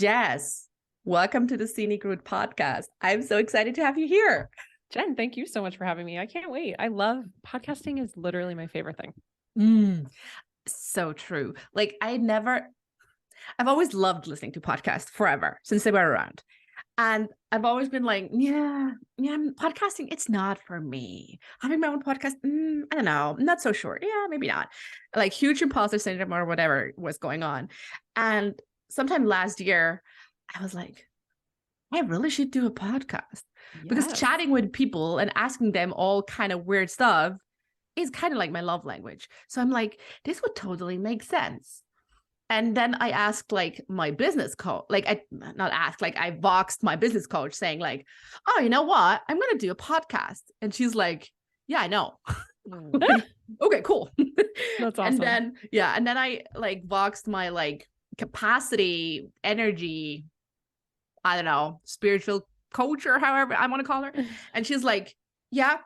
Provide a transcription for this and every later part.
Jess, welcome to the Scenic podcast. I'm so excited to have you here. Jen, thank you so much for having me. I can't wait. I love podcasting is literally my favorite thing. So true. Like I've always loved listening to podcasts forever since they were around. And I've always been like, yeah, podcasting, it's not for me. Having my own podcast, I don't know. I'm not so sure. Yeah, maybe not. Like huge imposter syndrome or whatever was going on. And sometime last year, I was like, I really should do a podcast. Because chatting with people and asking them all kind of weird stuff is kind of like my love language. So I'm like, this would totally make sense. And then I asked like my business coach, I voxed my business coach saying like, oh, you know what? I'm going to do a podcast. And she's like, yeah, I know. Okay, cool. That's awesome. And then I like voxed my like capacity, energy, I don't know, spiritual coach or however I want to call her. And she's like, yeah,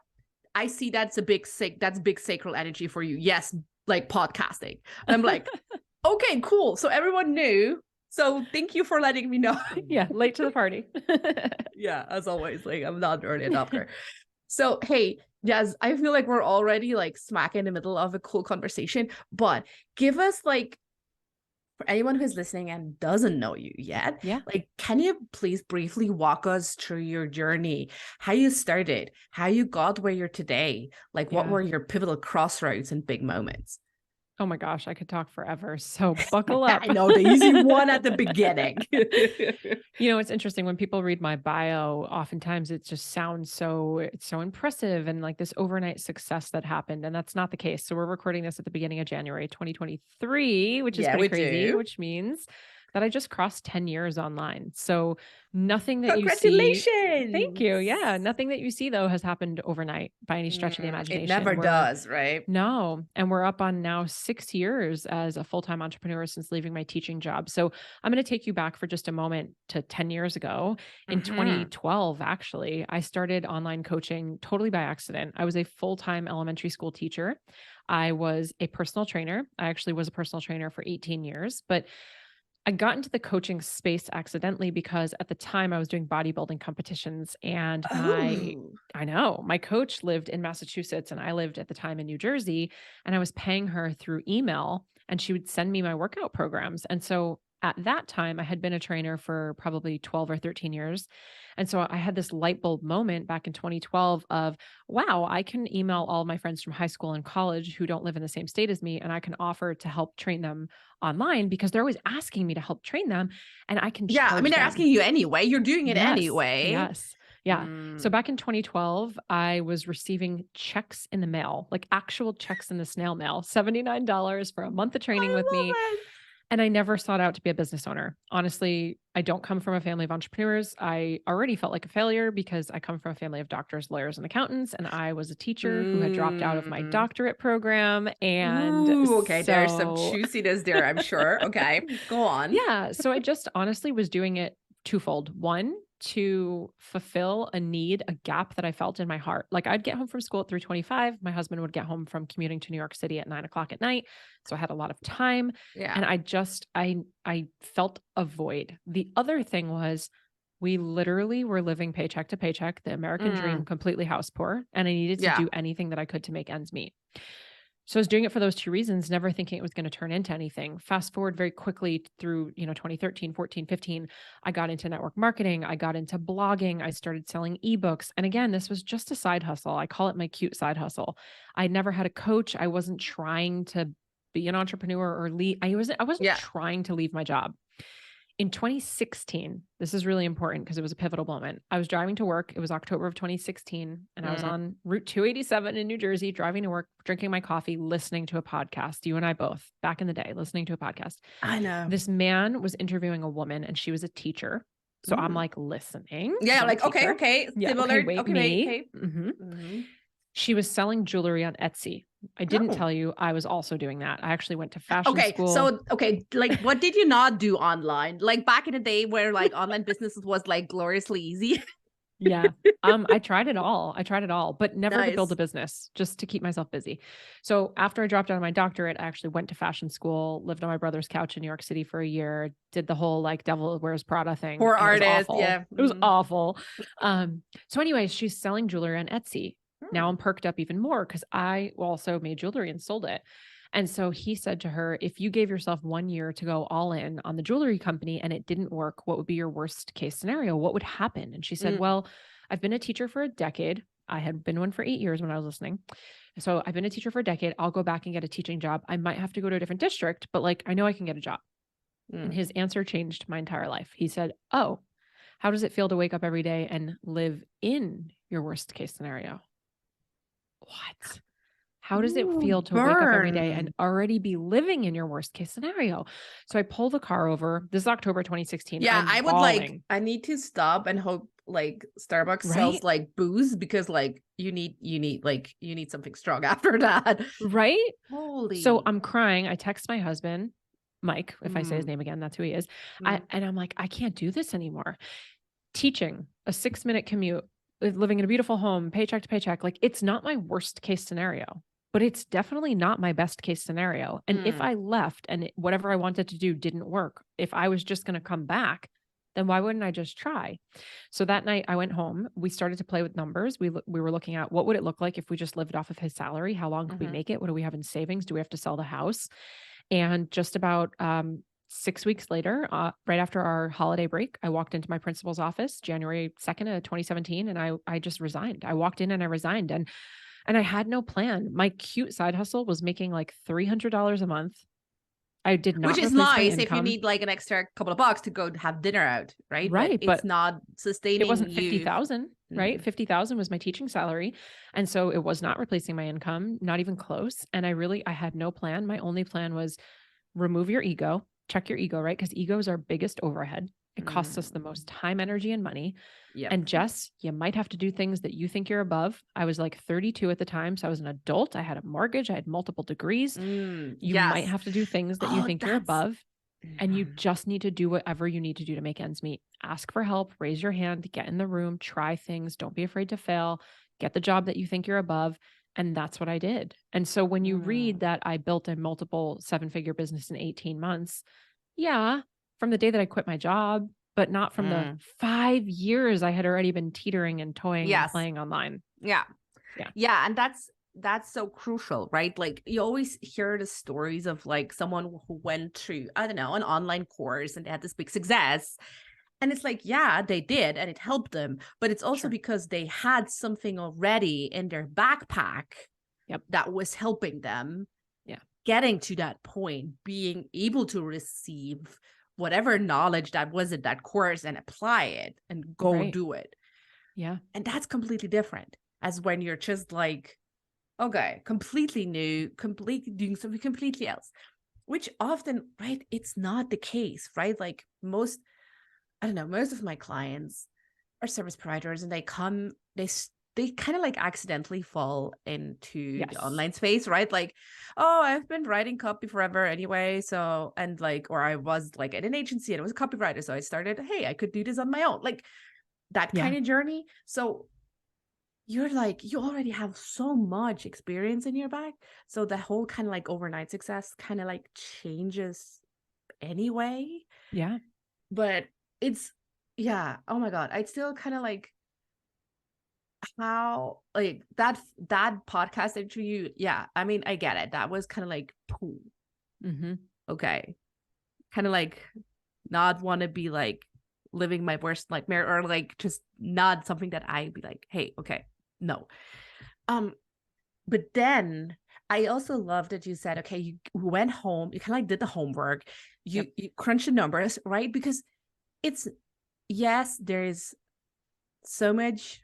I see that's big sacral energy for you. Yes, like podcasting. And I'm like, okay, cool. So everyone knew. So thank you for letting me know. Yeah, late to the party. Yeah, as always, like I'm not an early adopter. So, hey, Jess, I feel like we're already like smack in the middle of a cool conversation, but give us like, for anyone who's listening and doesn't know you yet, like, can you please briefly walk us through your journey, how you started, how you got where you're today? Like, what were your pivotal crossroads and big moments? Oh my gosh, I could talk forever. So buckle up. I know, the easy one at the beginning. You know, it's interesting when people read my bio, oftentimes it just sounds it's so impressive and like this overnight success that happened. And that's not the case. So we're recording this at the beginning of January 2023, which is pretty crazy, which means that I just crossed 10 years online. So nothing that you see. Congratulations. Thank you. Yeah. Nothing that you see though has happened overnight by any stretch of the imagination. It never does, right? No. And we're up on now 6 years as a full-time entrepreneur since leaving my teaching job. So I'm going to take you back for just a moment to 10 years ago. In 2012, actually, I started online coaching totally by accident. I was a full-time elementary school teacher. I was a personal trainer. I actually was a personal trainer for 18 years, but I got into the coaching space accidentally because at the time I was doing bodybuilding competitions and my coach lived in Massachusetts and I lived at the time in New Jersey, and I was paying her through email and she would send me my workout programs. And so at that time I had been a trainer for probably 12 or 13 years. And so I had this light bulb moment back in 2012 of, wow, I can email all my friends from high school and college who don't live in the same state as me, and I can offer to help train them online because they're always asking me to help train them, and I can charge they're them. asking you anyway. You're doing it anyway. Yes. Yeah. So back in 2012, I was receiving checks in the mail, like actual checks in the snail mail, $79 for a month of training with me. And I never sought out to be a business owner. Honestly, I don't come from a family of entrepreneurs. I already felt like a failure because I come from a family of doctors, lawyers, and accountants. And I was a teacher who had dropped out of my doctorate program. And there's some juiciness there, I'm sure. Okay, go on. Yeah. So I just honestly was doing it twofold. One, to fulfill a need, a gap that I felt in my heart. Like I'd get home from school at 3:25. My husband would get home from commuting to New York City at 9:00 at night. So I had a lot of time. And I felt a void. The other thing was we literally were living paycheck to paycheck, the American dream, completely house poor. And I needed to do anything that I could to make ends meet. So I was doing it for those two reasons, never thinking it was going to turn into anything. Fast forward very quickly through, 2013, 14, 15, I got into network marketing. I got into blogging. I started selling ebooks. And again, this was just a side hustle. I call it my cute side hustle. I never had a coach. I wasn't trying to be an entrepreneur or leave. I wasn't trying to leave my job. In 2016, this is really important because it was a pivotal moment. I was driving to work. It was October of 2016, and I was on Route 287 in New Jersey, driving to work, drinking my coffee, listening to a podcast. You and I both, back in the day, listening to a podcast. I know. This man was interviewing a woman, and she was a teacher. So I'm like listening. Yeah, like, okay. Yeah, similar. Okay. She was selling jewelry on Etsy. I didn't tell you I was also doing that. I actually went to fashion school. So, like what did you not do online? Like back in the day where like online businesses was like gloriously easy. Yeah. I tried it all. But never to build Nice. a business, just to keep myself busy. So after I dropped out of my doctorate, I actually went to fashion school, lived on my brother's couch in New York City for a year, did the whole like devil wears Prada thing. Poor And it was artist. awful. Yeah. It was awful. So anyways, she's selling jewelry on Etsy. Now Hmm. I'm perked up even more because I also made jewelry and sold it. And so he said to her, if you gave yourself 1 year to go all in on the jewelry company and it didn't work, what would be your worst case scenario? What would happen? And she said, Mm. well, I've been a teacher for a decade. I had been one for 8 years when I was listening. So I've been a teacher for a decade. I'll go back and get a teaching job. I might have to go to a different district, but like I know I can get a job. And Mm. his answer changed my entire life. He said, oh, how does it feel to wake up every day and live in your worst case scenario? What? How does it Ooh, feel to wake up every day and burn. already be living in your worst case scenario? So I pull the car over. This is October 2016. Yeah, I'm I would like, bawling, I need to stop and hope like Starbucks right? sells like booze, because like you need something strong after that. Right? So Holy. I'm crying. I text my husband, Mike, if I say his Mm. name again, that's who he is. Mm. And I'm like, I can't do this anymore. Teaching a 6-minute commute, living in a beautiful home, paycheck to paycheck. Like it's not my worst case scenario, but it's definitely not my best case scenario. And if Mm. I left and whatever I wanted to do didn't work, if I was just going to come back, then why wouldn't I just try? So that night I went home. We started to play with numbers. We were looking at what would it look like if we just lived off of his salary? How long could we Mhm. make it? What do we have in savings? Do we have to sell the house? And just about 6 weeks later, right after our holiday break, I walked into my principal's office, January 2nd of 2017, and I just resigned. I walked in and I resigned, and I had no plan. My cute side hustle was making like $300 a month. I did Which not is replace my nice if you income. need like an extra couple of bucks to go have dinner out, right? But Right, it's but not it sustaining wasn't you. 50,000, right? Mhm. 50,000 was my teaching salary. And so it was not replacing my income, not even close. And I had no plan. My only plan was remove your ego, check your ego, right? Because ego is our biggest overhead. It costs us the Mm. most time, energy, and money. Yep. And Jess, you might have to do things that you think you're above. I was like 32 at the time. So I was an adult. I had a mortgage. I had multiple degrees. You might Yes. have to do things that you Oh, think you're that's above. And you just need to do whatever you need to do to make ends meet. Ask for help, raise your hand, get in the room, try things. Don't be afraid to fail. Get the job that you think you're above. And that's what I did. And so when you read Mm. that I built a multiple 7-figure business in 18 months, yeah, from the day that I quit my job, but not from the Mm. 5 years I had already been teetering and toying and Yes. playing online. Yeah. Yeah. Yeah, and that's so crucial, right? Like you always hear the stories of like someone who went through, I don't know, an online course and they had this big success. And it's like, yeah, they did and it helped them, but it's also Sure. because they had something already in their backpack Yep. that was helping them Yeah. getting to that point, being able to receive whatever knowledge that was in that course and apply it and go Right. do it. Yeah. And that's completely different as when you're just like, okay, completely new, completely doing something completely else, which often, right, it's not the case, right? Like most, I don't know, most of my clients are service providers and they come, they kind of like accidentally fall into the Yes. online space, right? Like, oh, I've been writing copy forever anyway. So, and like, or I was like at an agency and I was a copywriter. So I started, hey, I could do this on my own, like that Yeah. kind of journey. So you're like, you already have so much experience in your back. So the whole kind of like overnight success kind of like changes anyway. Yeah. But it's, yeah, oh my God. I'd still kind of like how like that podcast interview. Yeah, I mean, I get it. That was kind of like, pooh, Mm-hmm. okay. Kind of like not want to be like living my worst nightmare or like just not something that I'd be like, hey, okay, no. Um, But then I also love that you said, okay, you went home, you kind of like did the homework, Yep. you crunch the numbers, right? Because it's, yes, there is so much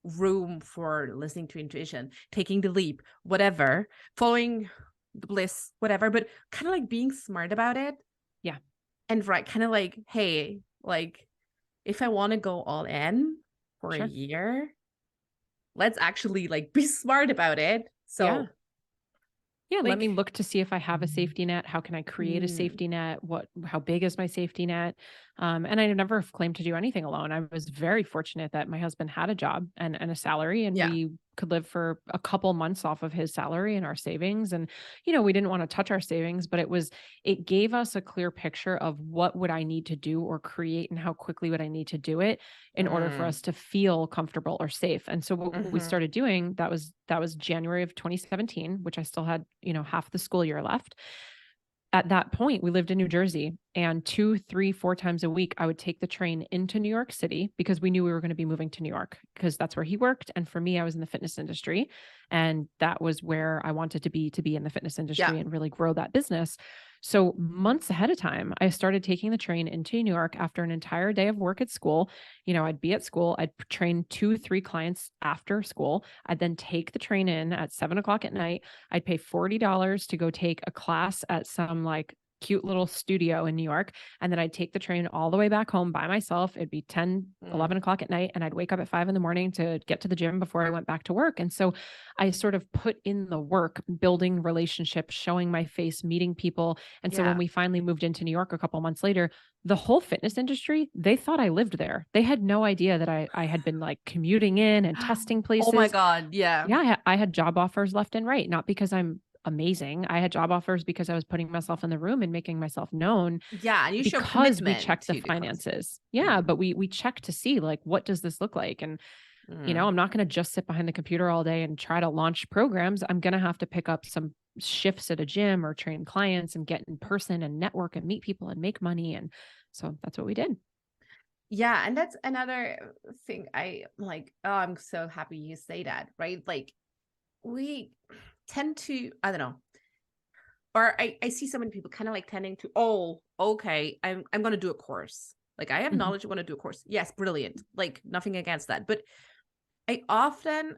room for listening to intuition, taking the leap, whatever, following the bliss, whatever, but kind of like being smart about it. Yeah. And right, kind of like, hey, like if I want to go all in for a Sure. year, let's actually like be smart about it. Yeah. So Yeah, let me Like, look to see if I have a safety net. How can I create a mm, safety net? How big is my safety net? And I never claimed to do anything alone. I was very fortunate that my husband had a job and a salary, and yeah. we could live for a couple months off of his salary and our savings. And, we didn't want to touch our savings, but it gave us a clear picture of what would I need to do or create and how quickly would I need to do it in order for Mm, us to feel comfortable or safe. And so what we hmm. started doing, that was January of 2017, which I still had, half the school year left. At that point, we lived in New Jersey, and 2, 3, 4 times a week, I would take the train into New York City because we knew we were going to be moving to New York because that's where he worked. And for me, I was in the fitness industry, and that was where I wanted to be in the fitness Yeah. industry and really grow that business. So months ahead of time, I started taking the train into New York after an entire day of work at school. I'd be at school, I'd train 2, 3 clients after school. I'd then take the train in at 7 o'clock at night. I'd pay $40 to go take a class at some like cute little studio in New York. And then I'd take the train all the way back home by myself. It'd be 10, Mm, 11 o'clock at night. And I'd wake up at 5 in the morning to get to the gym before I went back to work. And so I sort of put in the work, building relationships, showing my face, meeting people. And so when yeah. we finally moved into New York a couple months later, the whole fitness industry, they thought I lived there. They had no idea that I had been like commuting in and testing Oh my places. God. Yeah. Yeah, I had job offers left and right, not because I'm amazing. I had job offers because I was putting myself in the room and making myself known Yeah. And you show because we commitment checked the to the cause. finances. Yeah, Mm, but we checked to see like what does this look like? And mm. I'm not going to just sit behind the computer all day and try to launch programs. I'm going to have to pick up some shifts at a gym or train clients and get in person and network and meet people and make money. And so that's what we did. Yeah. And that's another thing I like. Oh, I'm so happy you say that, right? Like, we tend to, I don't know, or I see so many people kind of like tending to, oh, okay, I'm gonna do a course. Like, I have Mhm. knowledge, I want to do a course. Yes, brilliant. Like, nothing against that. But I often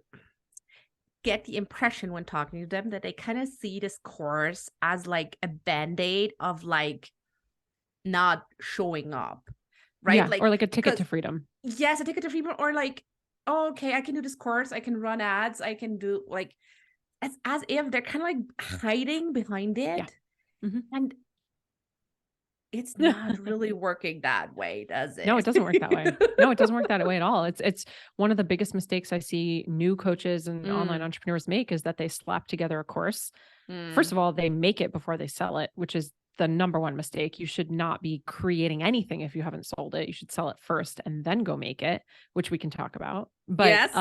get the impression when talking to them that they kind of see this course as like a band-aid of like not showing up, right? Yeah. Like, Or like a ticket because to freedom. yes, a ticket to freedom, or like, oh, okay, I can do this course, I can run ads, I can do like, as if they're kind of like hiding behind Yeah. it. Mhm. And it's not really working that way, does No, it it? doesn't work that way. No, it doesn't work that way at all. It's one of the biggest mistakes I see new coaches and online Mm, entrepreneurs make is that they slap together a course. First mm, of all, they make it before they sell it, which is the number one mistake. You should not be creating anything if you haven't sold it. You should sell it first and then go make it, which we can talk about. But yes.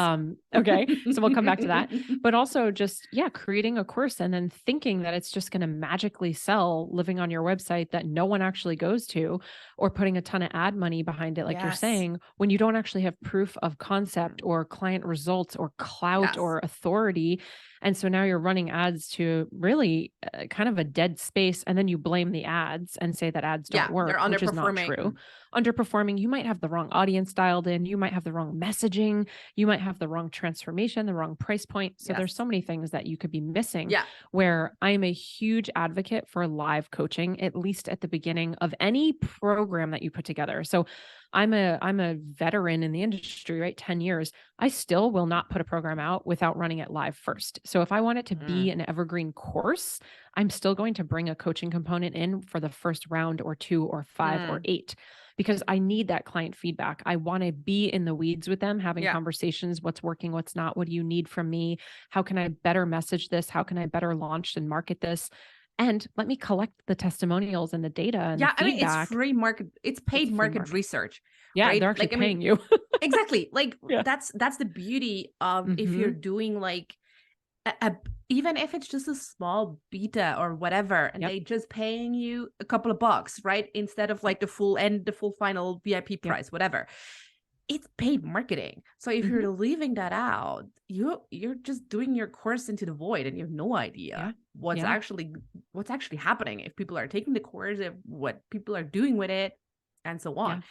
okay, so we'll come back to that. But also just creating a course and then thinking that it's just going to magically sell living on your website that no one actually goes to, or putting a ton of ad money behind it like you're Yes. saying, when you don't actually have proof of concept Mm, or client results or clout yes. or authority. And so now you're running ads to really kind of a dead space. And then you blame the ads and say that ads don't Yeah, they're work, which is not true. underperforming. Underperforming, you might have the wrong audience dialed in. You might have the wrong messaging. You might have the wrong transformation, the wrong price point. So there's Yes. so many things that you could be missing, Yeah. where I am a huge advocate for live coaching, at least at the beginning of any program that you put together. So I'm a veteran in the industry, right? 10 years. I still will not put a program out without running it live first. So if I want it to be Mm, an evergreen course, I'm still going to bring a coaching component in for the first round or 2 or 5 or mm, 8, because I need that client feedback. I want to be in the weeds with them, having yeah. conversations. What's working? What's not? What do you need from me? How can I better message this? How can I better launch and market this? And let me collect the testimonials and the data and the Yeah, I mean, it's feedback. free market, it's It's paid free market market. research, Yeah, right? they're actually Like, I mean, paying you. exactly. Like, Yeah. that's the beauty of, if you're Mhm. doing like even if it's just a small beta or whatever, and Yep. they just paying you a couple of bucks, right? Instead of Yep. like the full final VIP Yep. price, whatever. It's paid marketing. So if Mhm. you're leaving that out, you're just doing your course into the void, and you have no Yeah. idea Yeah. what's actually happening, if people are taking the course, if what people are doing with it, and so on. Yeah.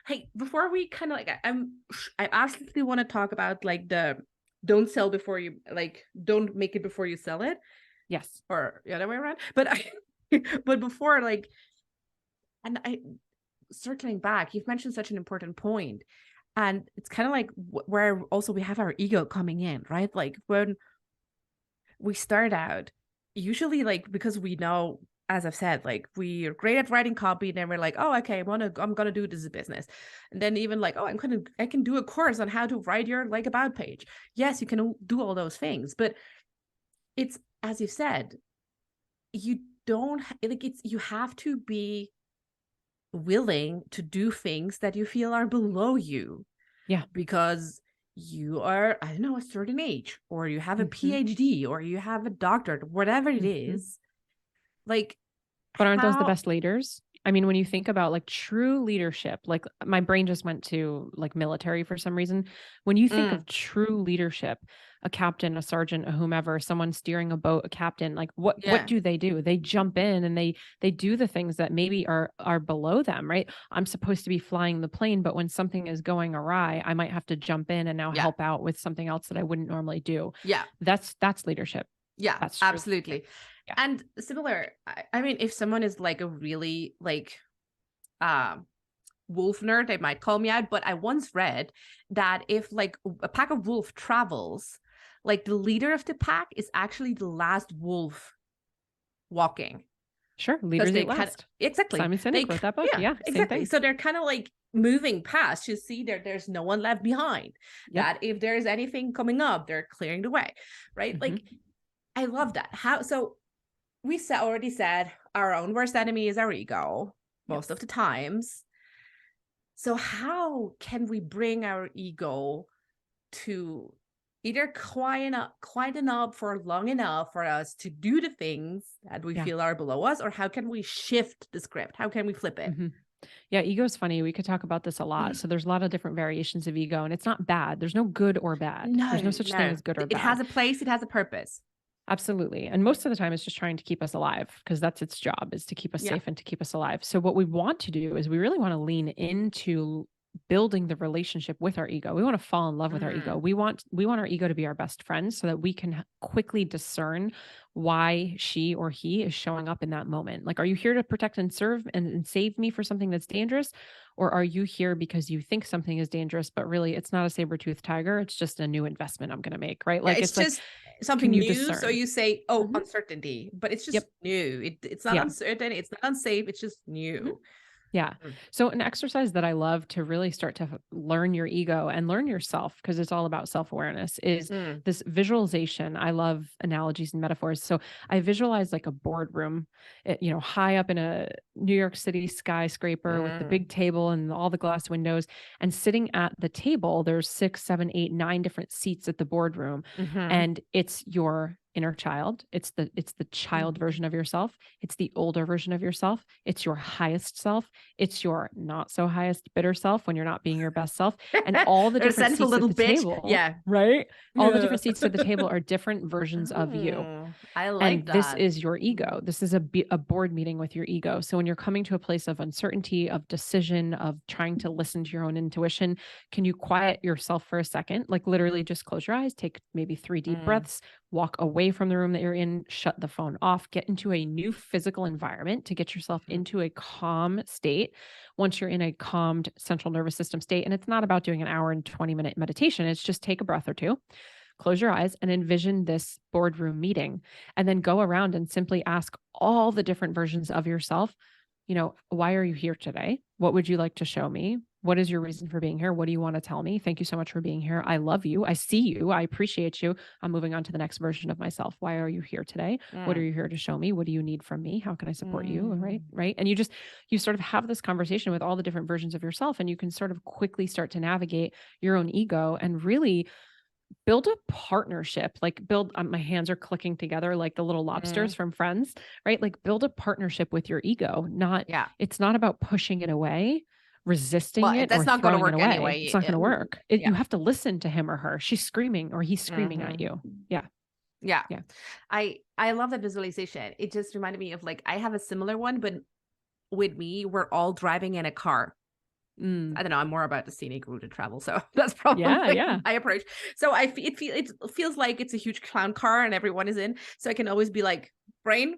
Hey, before we kind of like, I absolutely want to talk about like the don't sell before you, like, don't make it before you sell it, Yes. or the other way around. But but before, like, and I circling back, you've mentioned such an important point, and it's kind of like where also we have our ego coming in, right? Like, when we start out, usually like, because we know, as I've said, like we are great at writing copy, and then we're like, oh, okay, I'm gonna do this as a business. And then even like, oh, I can do a course on how to write your like about page. Yes, you can do all those things, but it's, as you said, you don't like, it's, you have to be willing to do things that you feel are below you. Yeah. Because you are, I don't know, a certain age, or you have a Mm-hmm. PhD, or you have a doctorate, whatever it Mm-hmm. is. Like, But aren't those the how? best leaders? I mean, when you think about like true leadership, like my brain just went to like military for some reason. When you think Mm, of true leadership, a captain, a sergeant, a whomever, someone steering a boat, a captain, like what yeah, do? They jump in and they do the things that maybe are below them, right? I'm supposed to be flying the plane, but when something is going awry, I might have to jump in and now yeah, help out with something else that I wouldn't normally do. yeah, That's leadership. yeah, That's true leadership. absolutely. Yeah. And similar, I mean, if someone is like a really like um wolf nerd, they might call me out, but I once read that if like a pack of wolf travels, like the leader of the pack is actually the last wolf walking. Sure. Because Leaders they eat kind of, last. exactly, Simon Sinek wrote that book. yeah, Yeah, same exactly, thing. so they're kind of like moving past, you see, there's no one left behind, Yep. that if there's anything coming up, they're clearing the way, right? Hmm. Like, I love that. How? So we already said our own worst enemy is our ego most Yes. of the times. So how can we bring our ego to either quieten up for long enough for us to do the things that we Yeah. feel are below us, or how can we shift the script? How can we flip it? Hmm. Yeah. Ego is funny. We could talk about this a lot. So there's a lot of different variations of ego, and it's not bad. There's no good or bad. There's no No, such thing no. as good or It has bad. a place, it has a purpose. Absolutely. And most of the time it's just trying to keep us alive because that's its job is to keep us Yeah. safe and to keep us alive. So what we want to do is we really want to lean into building the relationship with our ego. We want to fall in love with our ego. Mm, We want our ego to be our best friend so that we can quickly discern why she or he is showing up in that moment. Like, are you here to protect and serve and save me for something that's dangerous? Or are you here because you think something is dangerous, but really it's not a saber-toothed tiger? It's just a new investment I'm going to make, right? yeah, Like, it's it's like, just can something you new. So discern? you say, oh, Mhm. uncertainty, but it's just Yep. new. It's not Yeah. uncertain, it's not unsafe, it's just Mhm. new. Yeah. Mm, So, an exercise that I love to really start to learn your ego and learn yourself, because it's all about self awareness, is mm, this visualization. I love analogies and metaphors. So, I visualize like a boardroom, high up in a New York City skyscraper with the mm, big table and all the glass windows. And sitting at the table, there's 6, 7, 8, 9 different seats at the boardroom. mm-hmm, And it's your inner child. It's the child mm-hmm. version of yourself. It's the older version of yourself. It's your highest self. It's your not so highest bitter self when you're not being your best self. And all the They're different resentful seats at little the bitch. table, Yeah. right? All the Yeah. different seats at the table are different versions of you. Oh, I like And this that. is your Mm, ego. This is a board meeting with your ego. So when you're coming to a place of uncertainty, of decision, of trying to listen to your own intuition, can you quiet yourself for a second? Like literally just close your eyes, take maybe 3 deep mm, breaths, walk away from the room that you're in, shut the phone off, get into a new physical environment to get yourself mm, into a calm state. Once you're in a calmed central nervous system state, and it's not about doing an hour and 20-minute meditation, it's just take a breath or two, close your eyes and envision this boardroom meeting, and then go around and simply ask all the different versions of yourself, why are you here today? What would you like to show me? What is your reason for being here? What do you want to tell me? Thank you so much for being here. I love you. I see you. I appreciate you. I'm moving on to the next version of myself. Why are you here today? What are mm, you here to show me? What do you need from me? How can I support you? Right? mm, Right. And you sort of have this conversation with all the different versions of yourself, and you can sort of quickly start to navigate your own ego and really build a partnership, like build my hands are clicking together like the little lobsters mm. from Friends, right? Like build a partnership with your ego. Not Yeah. It's not about pushing it away, resisting Well, it, or that's not going to throwing it work away. It's anyway. not going to work. You Yeah. have to listen to him or her. She's screaming or he's screaming at Hmm. you. Yeah. Yeah. Yeah. I love that visualization. It just reminded me of like, I have a similar one, but with me, we're all driving in a car. Mm. I don't know. I'm more about the scenic route of travel, so that's Yeah. probably Yeah. my approach. So it feels like it's a huge clown car and everyone is in. So I can always be like, brain,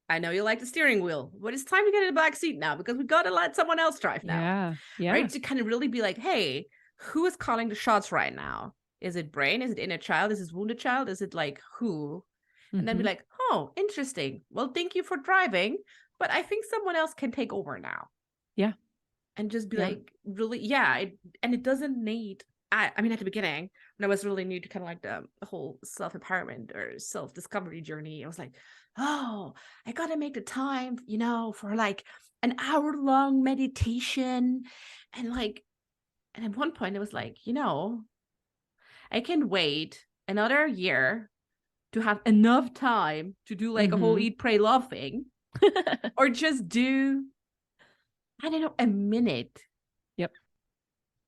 I know you like the steering wheel, but it's time to get in the back seat now because we got to let someone else drive now, Yeah. Yeah. right? To kind of really be like, hey, who is calling the shots right now? Is it brain? Is it inner child? Is it wounded child? Is it like who? and then be like, oh, interesting. Well, thank you for driving, but I think someone else can take over now. Yeah. And just be Yeah. like, really, yeah. And it doesn't need, I mean, at the beginning, when I was really new to kind of like the whole self-empowerment or self-discovery journey, I was like, oh, I got to make the time, you know, for like an hour-long meditation. And like, and at one point it was like, you know, I can wait another year to have enough time to do like a whole eat, pray, love thing, or just do, I don't know, a minute. Yep.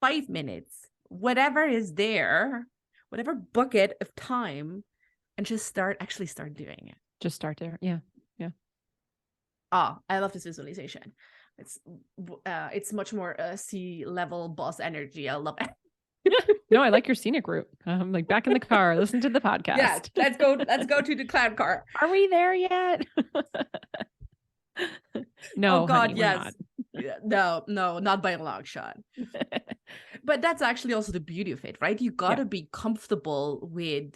5 minutes, whatever is there, whatever bucket of time, and just start doing it. Just start there. Yeah. Yeah. Oh, I love this visualization. It's much more C-level boss energy. I love it. No, I like your scenic route. I'm like back in the car, listen to the podcast. Yeah, let's go to the cloud car. Are we there yet? No, oh God, honey, yes. No, not by a long shot. But that's actually also the beauty of it, right? You got to be comfortable with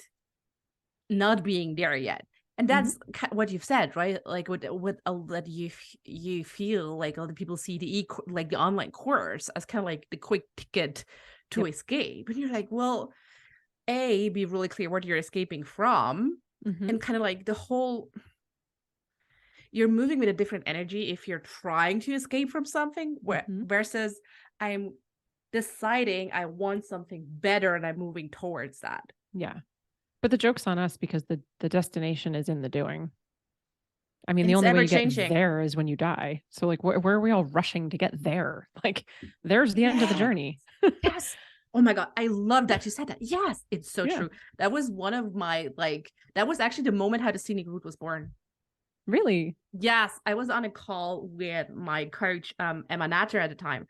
not being there yet. And that's what you've said, right? Like what that you feel like all the people see the online course as kind of like the quick ticket to escape. And you're like, well, be really clear what you're escaping from, and kind of like the whole, you're moving with a different energy if you're trying to escape from something, versus I'm deciding I want something better and I'm moving towards that. Yeah. But the joke's on us because the destination is in the doing. I mean, the It's only way you get ever-changing. there is when you die. So like, where are we all rushing to get there? Like, there's the end of the journey. Yes. Oh my God. I love that you said that. Yes. It's so true. That was one of my, that was actually the moment how the scenic route was born. Really? Yes. I was on a call with my coach, Emma Natter at the time.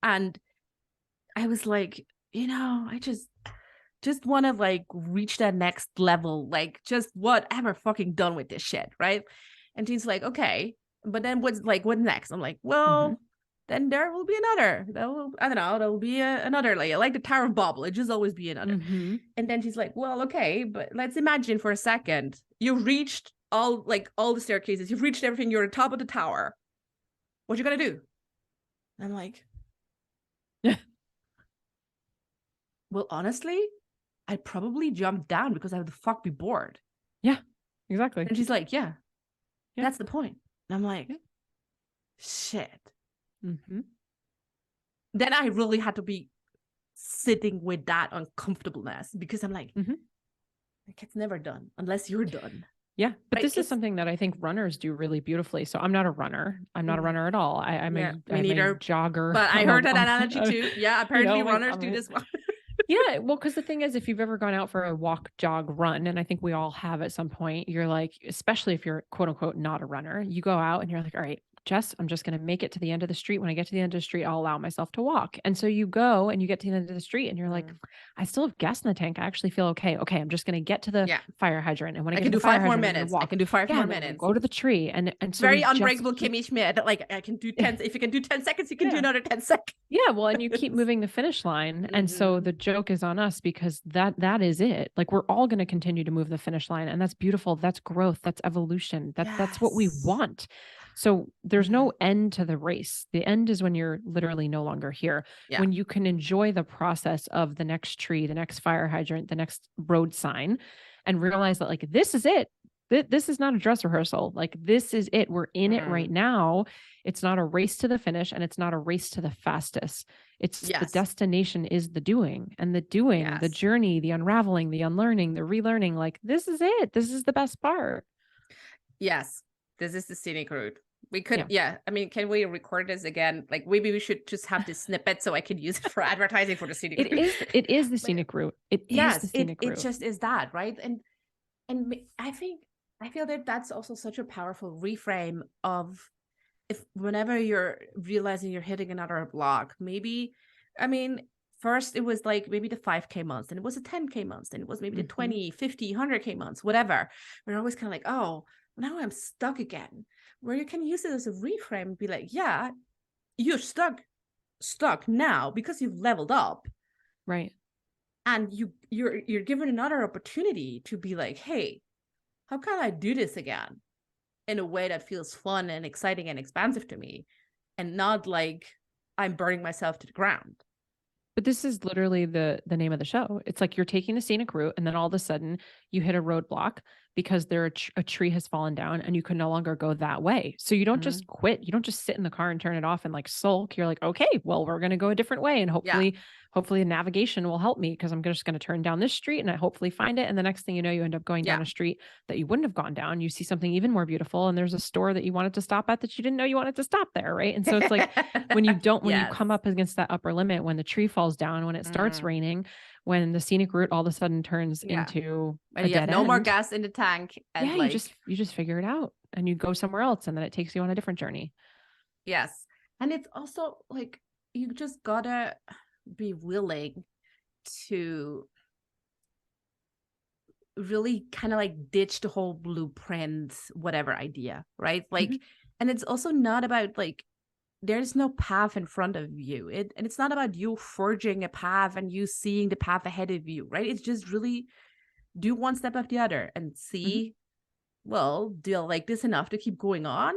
And I was like, you know, I just want to like reach that next level, like just whatever, fucking done with this shit, right? And she's like, okay, but then what next? I'm like, well, then there will be another. I don't know, there will be another layer, like the Tower of Babel. It just always be another. And then she's like, well, okay, but let's imagine for a second you reached all the staircases, you've reached everything, you're at the top of the tower. What you gonna do? And I'm like, well, honestly, I'd probably jump down because I would the fuck be bored. Yeah, exactly. And she's like, yeah. That's the point. And I'm like, shit. Then I really had to be sitting with that uncomfortableness, because I'm like, it's never done unless you're done. Yeah. But this is something that I think runners do really beautifully. So I'm not a runner. I'm not a runner at all. I'm a jogger. But I heard that analogy too. Yeah. Apparently runners do this one. Yeah. Well, because the thing is, if you've ever gone out for a walk, jog, run, and I think we all have at some point, you're like, especially if you're quote unquote not a runner, you go out and you're like, all right, Jess, I'm just going to make it to the end of the street. When I get to the end of the street, I'll allow myself to walk. And so you go and you get to the end of the street and you're like, I still have gas in the tank. I actually feel okay. Okay. I'm just going to get to the fire hydrant. And when I get to the fire hydrant, I can do 5 more minutes. Go to the tree. And so very unbreakable Kimmy Schmidt. Like I can do 10. If you can do 10 seconds, you can do another 10 seconds. Yeah. Well, and you keep moving the finish line. And so the joke is on us, because that is it. Like we're all going to continue to move the finish line. And that's beautiful. That's growth. That's evolution. That's what we want. So there's no end to the race. The end is when you're literally no longer here. Yeah. When you can enjoy the process of the next tree, the next fire hydrant, the next road sign, and realize that like, this is it. This is not a dress rehearsal. Like this is it. We're in it right now. It's not a race to the finish, and it's not a race to the fastest. It's the destination is the doing, and the doing, the journey, the unraveling, the unlearning, the relearning. Like this is it. This is the best part. Yes. This is the scenic route. We could, I mean, can we record this again? Like maybe we should just have this snippet so I can use it for advertising for the scenic route. It is the scenic route. It is the scenic route. It just is that, right? And I feel that that's also such a powerful reframe of, if whenever you're realizing you're hitting another block, maybe, I mean, first it was like maybe the 5K months, and it was a 10K months, and it was maybe the 20, 50, 100K months, whatever. We're always kind of like, oh, now I'm stuck again. Where you can use it as a reframe and be like, yeah, you're stuck now because you've leveled up. Right. And you're given another opportunity to be like, hey, how can I do this again in a way that feels fun and exciting and expansive to me, and not like I'm burning myself to the ground. But this is literally the name of the show. It's like you're taking the scenic route, and then all of a sudden you hit a roadblock because a tree has fallen down and you can no longer go that way. So you don't just quit. You don't just sit in the car and turn it off and like sulk. You're like, okay, well, we're going to go a different way. And Yeah. hopefully the navigation will help me because I'm just going to turn down this street and I hopefully find it. And the next thing you know, you end up going down a street that you wouldn't have gone down. You see something even more beautiful. And there's a store that you wanted to stop at that you didn't know you wanted to stop there. Right. And so it's like when you come up against that upper limit, when the tree falls down, when it starts raining, when the scenic route all of a sudden turns into and you have no more gas in the tank. And you just figure it out and you go somewhere else, and then it takes you on a different journey. Yes. And it's also like, you just gotta be willing to really kind of like ditch the whole blueprint, whatever idea, right? Like, and it's also not about like, there's no path in front of you. And it's not about you forging a path and you seeing the path ahead of you, right? It's just really do one step after the other and see, well, do I like this enough to keep going on?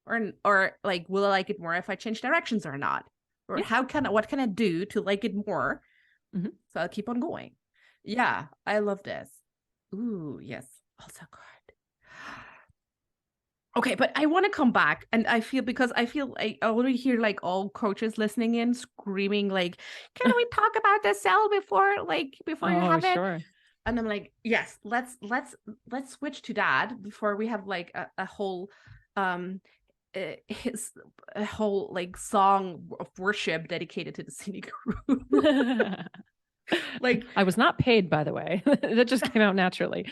Or like, will I like it more if I change directions or not? Or what can I do to like it more? So I'll keep on going. Yeah, I love this. Ooh, yes. Also good. Okay, but I want to come back, and I feel I already hear like all coaches listening in screaming like, "Can we talk about the cell before you have it?" Sure. And I'm like, yes, let's switch to that before we have like a whole like song of worship dedicated to the scenic route. Like, I was not paid, by the way. That just came out naturally.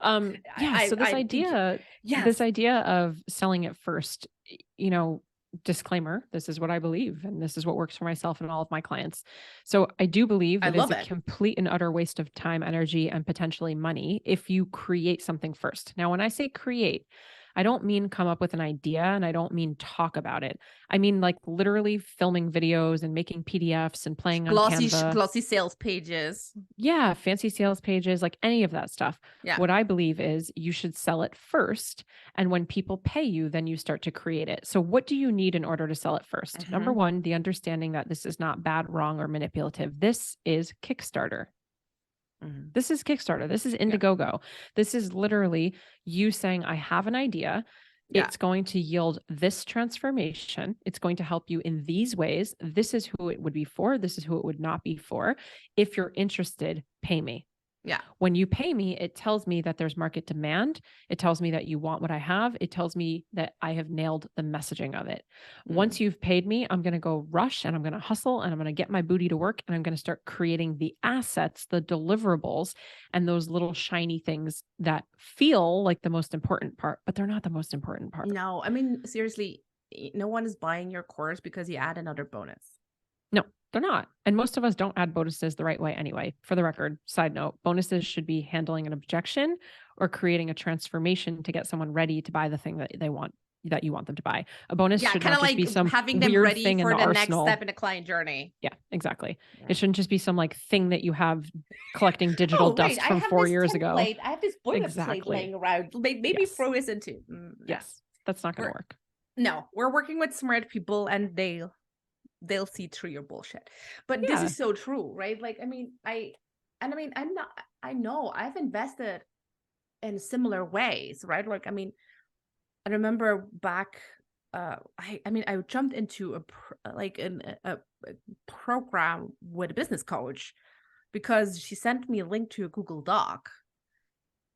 So this idea of selling it first, disclaimer, this is what I believe, and this is what works for myself and all of my clients. So I do believe it is a complete and utter waste of time, energy, and potentially money if you create something first. Now, when I say create, I don't mean come up with an idea, and I don't mean talk about it. I mean like literally filming videos and making PDFs and playing on Canva. Glossy sales pages. Yeah, fancy sales pages, like any of that stuff. Yeah. What I believe is you should sell it first. And when people pay you, then you start to create it. So what do you need in order to sell it first? Number one, the understanding that this is not bad, wrong, or manipulative. This is Kickstarter. This is Kickstarter. This is Indiegogo. This is literally you saying, I have an idea. It's going to yield this transformation. It's going to help you in these ways. This is who it would be for. This is who it would not be for. If you're interested, pay me. Yeah. When you pay me, it tells me that there's market demand. It tells me that you want what I have. It tells me that I have nailed the messaging of it. Once you've paid me, I'm going to go rush and I'm going to hustle and I'm going to get my booty to work and I'm going to start creating the assets, the deliverables, and those little shiny things that feel like the most important part, but they're not the most important part. No, I mean, seriously, no one is buying your course because you add another bonus. No, they're not. And most of us don't add bonuses the right way anyway. For the record, side note, bonuses should be handling an objection or creating a transformation to get someone ready to buy the thing that they want, that you want them to buy. A bonus should not just be some having them weird ready thing for in the the arsenal. next step in a client journey. Yeah, exactly. Yeah. It shouldn't just be some like thing that you have collecting digital dust from 4 years ago. I have this boilerplate laying around. Maybe throw this into. Yes, that's not going to work. No, we're working with smart people and they'll see through your bullshit. But this is so true, right? Like, I know I've invested in similar ways, right? Like, I remember back, I jumped into a program with a business coach because she sent me a link to a Google Doc.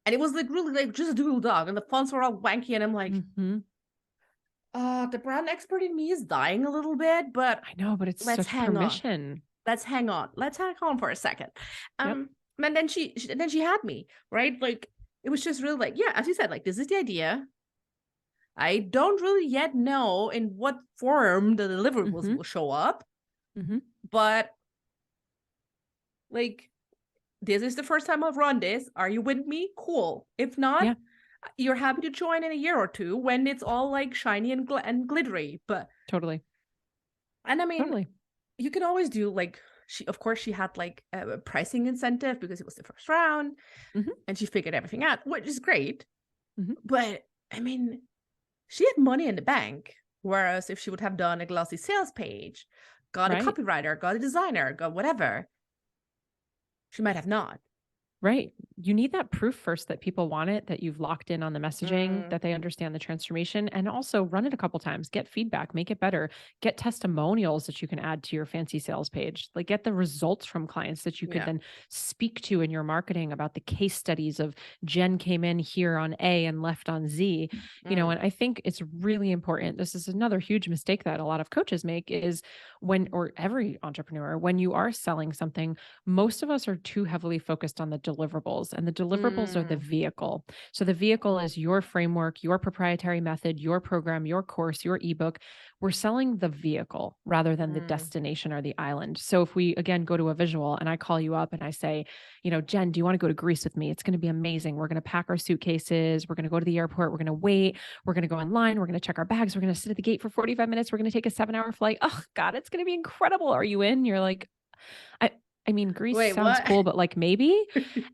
And it was like really like just a Google Doc and the fonts were all wanky. And I'm like, the brand expert in me is dying a little bit, but I know, but it's such permission. Let's hang on for a second. And then she had me, right? Like, it was just really like, yeah, as you said, like, this is the idea. I don't really yet know in what form the deliverables will show up, but like, this is the first time I've run this. Are you with me? Cool. If not, you're happy to join in a year or two when it's all like shiny and glittery. But totally. And you can always do like, she had like a pricing incentive because it was the first round and she figured everything out, which is great. But I mean, she had money in the bank. Whereas if she would have done a glossy sales page, got a Right. copywriter, got a designer, got whatever, she might have not. Right. You need that proof first that people want it, that you've locked in on the messaging, Mm, that they understand the transformation, and also run it a couple times, get feedback, make it better, get testimonials that you can add to your fancy sales page, like get the results from clients that you could yeah. then speak to in your marketing about the case studies of Jen came in here on A and left on Z, Mm, and I think it's really important. This is another huge mistake that a lot of coaches make is or every entrepreneur, when you are selling something, most of us are too heavily focused on the deliverables, and the deliverables are the mm, vehicle. So the vehicle is your framework, your proprietary method, your program, your course, your ebook. We're selling the vehicle rather than the mm. destination or the island. So if we again go to a visual and I call you up and I say, Jen, do you want to go to Greece with me? It's going to be amazing. We're going to pack our suitcases. We're going to go to the airport. We're going to wait. We're going to go online. We're going to check our bags. We're going to sit at the gate for 45 minutes. We're going to take a 7-hour flight. Oh God, it's going to be incredible. Are you in? You're like, I, I mean, Greece Wait, sounds what? cool, but like maybe.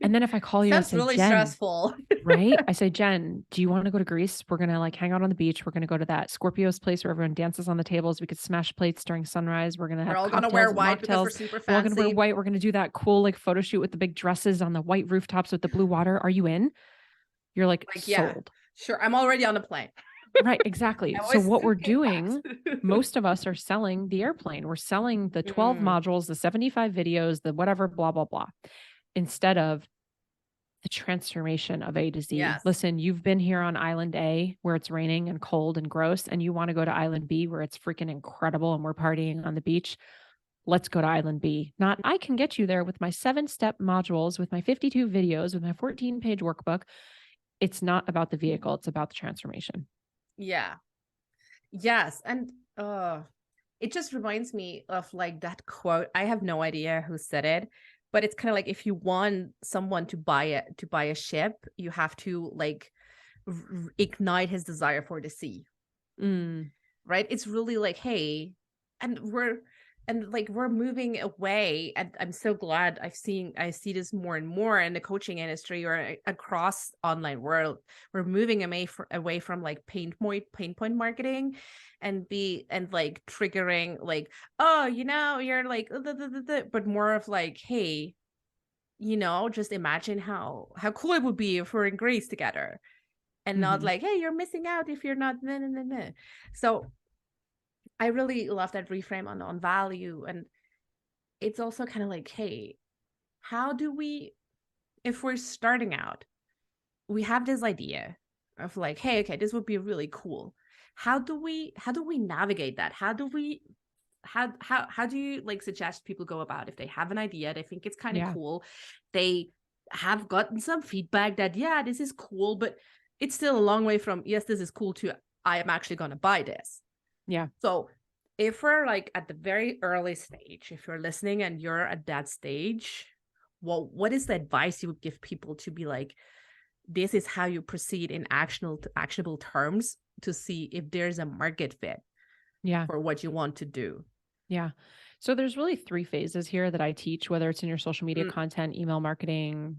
And then if I call you, I Sounds say, really Jen, stressful. right? I say, Jen, do you want to go to Greece? We're going to like hang out on the beach. We're going to go to that Scorpio's place where everyone dances on the tables. We could smash plates during sunrise. We're going to We're have all gonna wear cocktails and white because we're mocktails. super We're all going to wear fancy. white. We're going to do that cool like photo shoot with the big dresses on the white rooftops with the blue water. Are you in? You're like, Like, yeah, sold. sure. I'm already on a plane. Right, exactly. I So always what we're pay doing, fast. most of us are selling the airplane. We're selling the 12 Mm, modules, the 75 videos, the whatever, blah, blah, blah, instead of the transformation of A to Z. yes. Listen, you've been here on island A where it's raining and cold and gross, and you want to go to island B where it's freaking incredible and we're partying on the beach. Let's go to island B. Not, I can get you there with my 7-step modules, with my 52 videos, with my 14-page workbook. It's not about the vehicle, it's about the transformation. Yeah. Yes. And it just reminds me of like that quote. I have no idea who said it, but it's kind of like if you want someone to buy a ship, you have to like ignite his desire for the sea. Mm, Right? It's really like, hey, and we're moving away, and I'm so glad I see this more and more in the coaching industry or across online world. We're moving away from like pain point marketing and like triggering like, oh, you're like but more of like, hey, just imagine how cool it would be if we're in Greece together, and not mm-hmm. like, hey, you're missing out if you're not nah, nah, nah, nah. So I really love that reframe on value. And it's also kind of like, hey, how do we, if we're starting out, we have this idea of like, hey, okay, this would be really cool. How do we navigate that? How do you like suggest people go about if they have an idea, they think it's kind of Yeah. cool, they have gotten some feedback that, yeah, this is cool, but it's still a long way from, yes, this is cool, to I am actually going to buy this. Yeah. So if we're like at the very early stage, if you're listening and you're at that stage, well, what is the advice you would give people to be like, this is how you proceed in actionable terms to see if there's a market fit Yeah. for what you want to do? Yeah. So there's really 3 phases here that I teach, whether it's in your social media Mm, content, email marketing,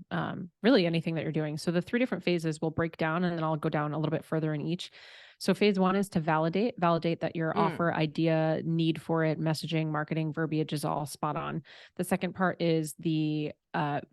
really anything that you're doing. So the 3 different phases will break down and then I'll go down a little bit further in each. So phase 1 is to validate that your mm, offer, idea, need for it, messaging, marketing, verbiage is all spot on. The second part is the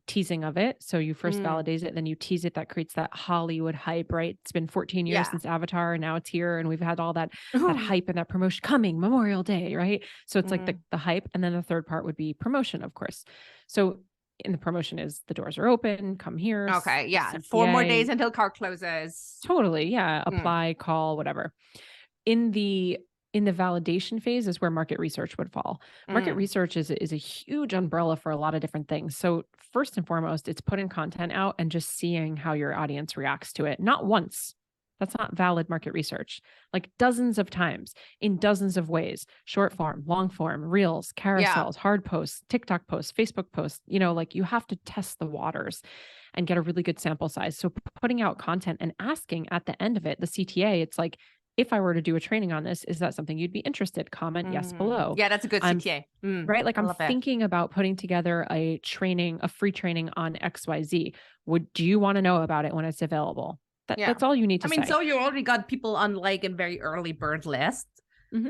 teasing of it. So you first mm. validate it, then you tease it. That creates that Hollywood hype, right? It's been 14 years Yeah. since Avatar, and now it's here, and we've had all that hype and that promotion coming Memorial Day, right? So it's like Mm. the hype. And then the third part would be promotion, of course. So in the promotion is the doors are open, come here, Okay. Yeah. 4 more days CTA, until cart closes. totally. Yeah. Mm, Apply, call, whatever. In the validation phase is where market research would fall. Market mm. research is a huge umbrella for a lot of different things. So first and foremost, it's putting content out and just seeing how your audience reacts to it. Not once. That's not valid market research. Like dozens of times in dozens of ways, short form, long form, reels, Yeah. carousels, hard posts, TikTok posts, Facebook posts, like you have to test the waters and get a really good sample size. So putting out content and asking at the end of it, the CTA, it's like, if I were to do a training on this, is that something you'd be interested? Comment yes below. Yeah, that's a good I'm CTA. right. Like I I'm love it. thinking about putting together a free training on XYZ. Do you want to know about it when it's available? That's all you need to say. So you already got people on like a very early bird list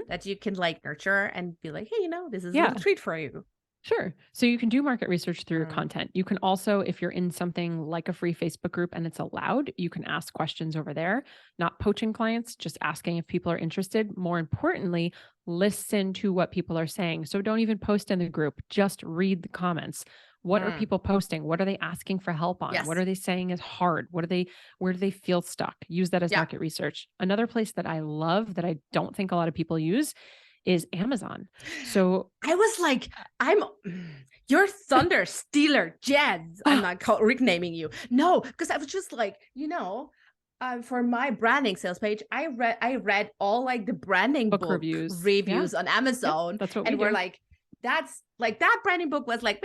that you can like nurture and be like, hey, this is a little treat for you. Sure. So you can do market research through your content. You can also, if you're in something like a free Facebook group and it's allowed, you can ask questions over there, not poaching clients, just asking if people are interested. More importantly, listen to what people are saying. So don't even post in the group, just read the comments. What are people posting? What are they asking for help on? Yes. What are they saying is hard? Where do they feel stuck? Use that as market research. Another place that I love that I don't think a lot of people use is Amazon. So I was like, your thunder stealer, Jess. I'm not renaming you. No, because I was just like, for my branding sales page, I read all like the branding book reviews on Amazon. Yep, that's what and we we're do. like, that's like that branding book was like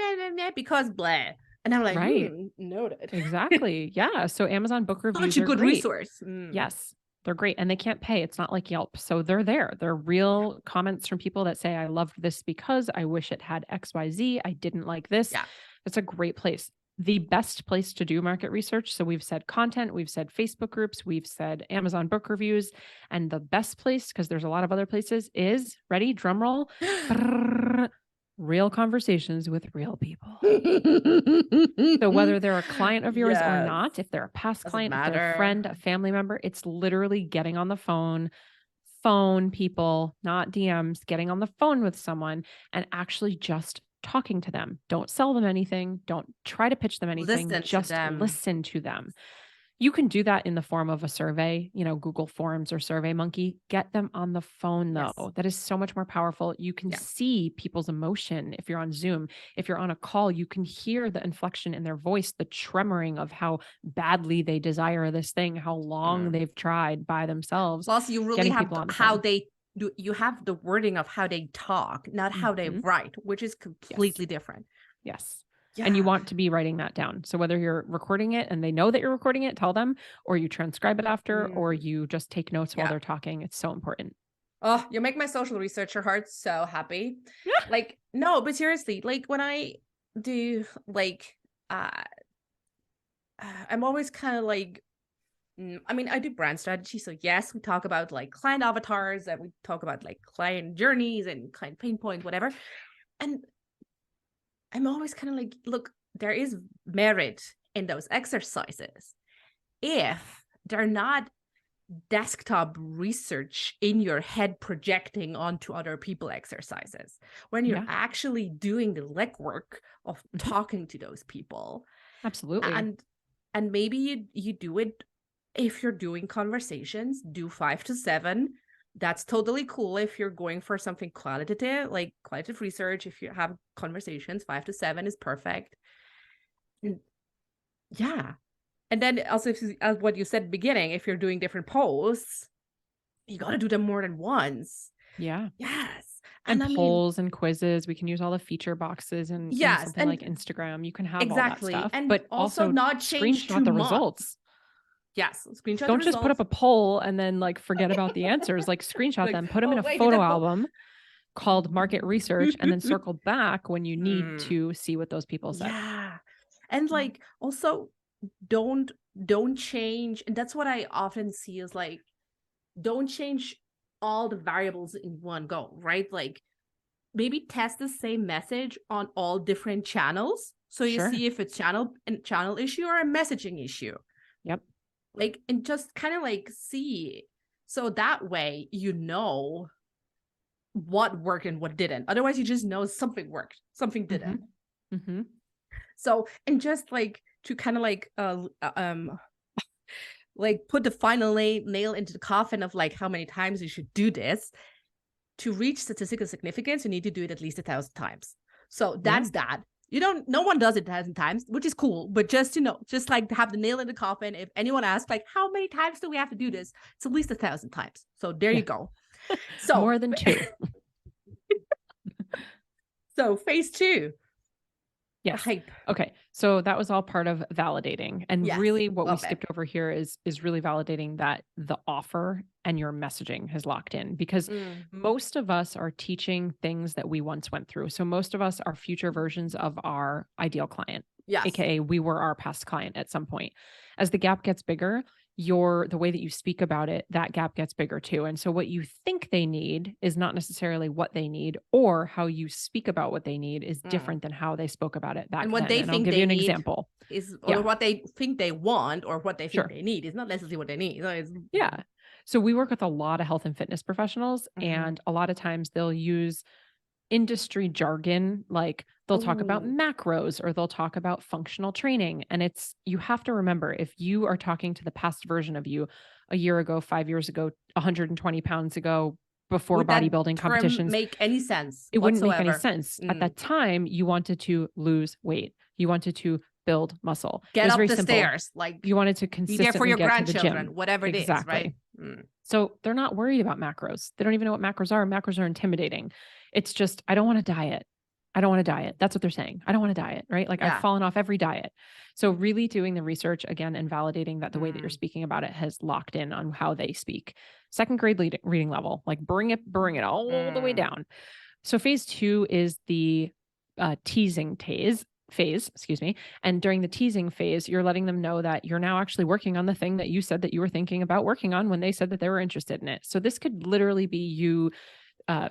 because blah. And I'm like, noted. Exactly. Yeah. So Amazon book reviews Such a are good great. resource. Yes. They're great. And they can't pay. It's not like Yelp. So they're there. They're real comments from people that say, I loved this because I wish it had XYZ. I didn't like this. Yeah. It's a great place. The best place to do market research. So we've said content, we've said Facebook groups, we've said Amazon book reviews. And the best place, because there's a lot of other places, is ready, drum roll, real conversations with real people. So whether they're a client of yours or not, if they're a past client, if they're a friend, a family member, it's literally getting on the phone people, not DMs, getting on the phone with someone and actually just talking to them. Don't sell them anything. Don't try to pitch them anything. Just listen to them. You can do that in the form of a survey, Google Forms or SurveyMonkey. Get them on the phone though. Yes. That is so much more powerful. You can see people's emotion if you're on Zoom. If you're on a call, you can hear the inflection in their voice, the tremoring of how badly they desire this thing, how long they've tried by themselves. Plus, you really have how they do. You have the wording of how they talk, not how they write, which is completely different. Yes. Yeah. And you want to be writing that down. So whether you're recording it and they know that you're recording it, tell them, or you transcribe it after, or you just take notes while they're talking. It's so important. Oh, you make my social researcher heart so happy. Like, no, but seriously, like when I do like, I'm always kind of like, I do brand strategy. So yes, we talk about like client avatars and we talk about like client journeys and client pain points, whatever. And I'm always kind of like, look, there is merit in those exercises if they're not desktop research in your head projecting onto other people exercises. When you're actually doing the legwork of talking to those people. Absolutely. And maybe you do it if you're doing conversations, do 5 to 7. That's totally cool if you're going for something qualitative, like qualitative research. If you have conversations, 5 to 7 is perfect. And then also, as what you said at the beginning, if you're doing different posts, you got to do them more than once. Yeah. Yes. And polls and quizzes. We can use all the feature boxes and something like Instagram. You can have all that stuff, but also not screenshot the results. Yes. Don't just put up a poll and then like forget about the answers. Like screenshot them, put them in a photo album called market research, and then circle back when you need to see what those people said. Yeah. And like also don't change. And that's what I often see is like, don't change all the variables in one go, right? Like maybe test the same message on all different channels. So you see if it's channel issue or a messaging issue. Yep. Like, and just kind of like see. So that way, what worked and what didn't. Otherwise, you just know something worked, something didn't. So, and just like to kind of like, like put the final nail into the coffin of like how many times you should do this. To reach statistical significance, you need to do it at least 1,000 times. So that's that. No one does it 1,000 times, which is cool, but just, just like to have the nail in the coffin. If anyone asks like, how many times do we have to do this? It's at least 1,000 times. So there you go. So more than 2. So phase 2. Yes. Okay. So that was all part of validating. And really what we skipped over here is really validating that the offer and your messaging has locked in, because most of us are teaching things that we once went through. So most of us are future versions of our ideal client, AKA we were our past client at some point. As the gap gets bigger, the way that you speak about it, that gap gets bigger too. And so what you think they need is not necessarily what they need, or how you speak about what they need is different than how they spoke about it back And what then. they And I'll think give they you an need example. is, Yeah. or what they think they want, or what they think Sure. they need is not necessarily what they need. So it's, Yeah. So we work with a lot of health and fitness professionals, Mhm. and a lot of times they'll use industry jargon, like they'll talk about Ooh. macros or they'll talk about functional training. And you have to remember, if you are talking to the past version of you a year ago, 5 years ago, 120 pounds ago, before Would that bodybuilding term competitions, make any sense it wouldn't make any whatsoever? sense. At that time, you wanted to lose weight. You wanted to build muscle. It Get was up very the simple. stairs, like You wanted to be there for consistently your get to the grandchildren, gym. whatever it is, right? Exactly. So they're not worried about macros. They don't even know what macros are. Macros are intimidating. It's just, I don't want to diet. I don't want to diet. That's what they're saying. I don't want to diet, right? Like I've Yeah. fallen off every diet. So really doing the research again and validating that the way that you're Mm. speaking about it has locked in on how they speak. Second grade reading level, like bring it all the way down. So phase 2 is the teasing phase, excuse me. And during the teasing phase, you're letting them know that you're now actually working on the thing that you said that you were thinking about working on when they said that they were interested in it. So this could literally be you